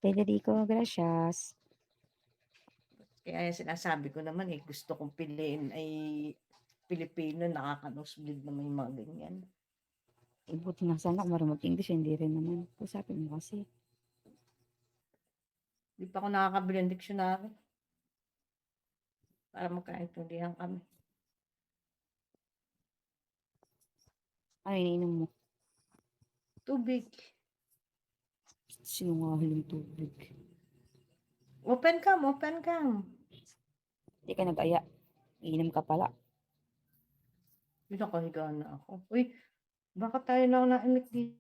Federico, gracias. Kaya yung sinasabi ko naman gusto kong piliin ay Pilipino, nakaka-nosebleed naman yung mga ganyan. Buti nga sana kung marunong English, hindi rin naman. Usapin mo kasi. Di pa ako nakakabili ng dictionary para magkaintindihan kami. Ano iniinom mo? Tubig. Sinungaling tubig. Open cam, open cam. Hindi ka nag-aya. Iinom ka pala. Yun, nakahiga na ako. Uy, baka tayo lang naimik dito.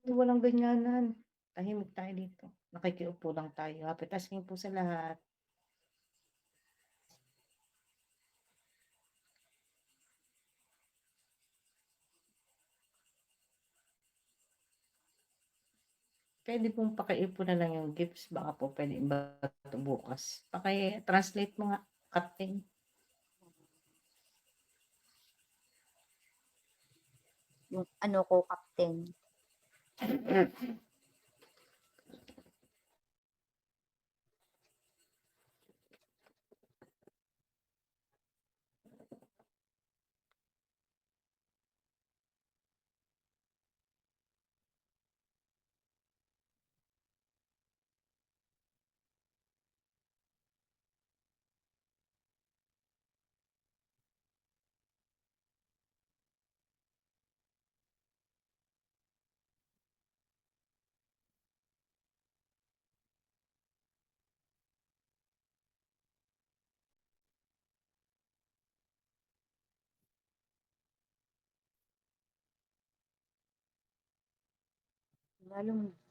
Walang ganyanan. Tahimik tayo dito. Nakikiupo lang tayo. Happy tasking po sa lahat. Pwede pong pakiipon na lang yung gifts. Baka po pwede iba ito bukas. Paki-translate mo nga, Captain. Yung ano ko, captain.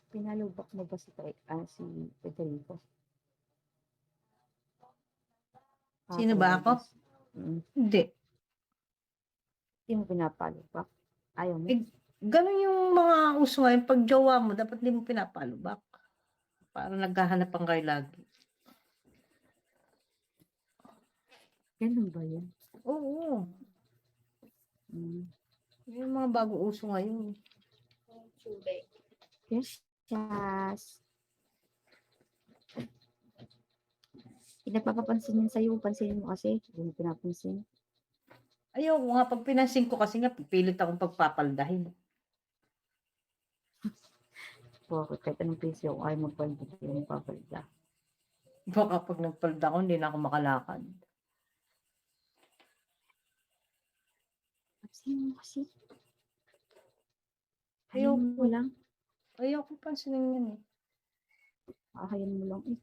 Pinalubak mo ba si Federico? Sino ba ako? Hindi. Hindi mo pinapalubak? Ayaw mo? Ganun yung mga uso ngayon. Pag jowa mo, dapat hindi mo pinapalubak. Parang naghahanapan kayo lagi. Ganun ba yan? Oo. Yung mga bago uso ngayon. Yes. Pinagpapapansin yun sa'yo. Pansinin mo kasi. Hindi mo pinapansin. Ayaw nga, pag pinansin ko kasi nga, pipilit akong pagpapaldahin. Bakit kahit anong piso ako ayaw magpalda, hindi mo papalda. Baka pag nagpalda ko, hindi na ako makalakad. Pansinin mo kasi. Ayaw Hayin mo lang. Ayaw ko pansinin yun eh. Hayin mo lang eh.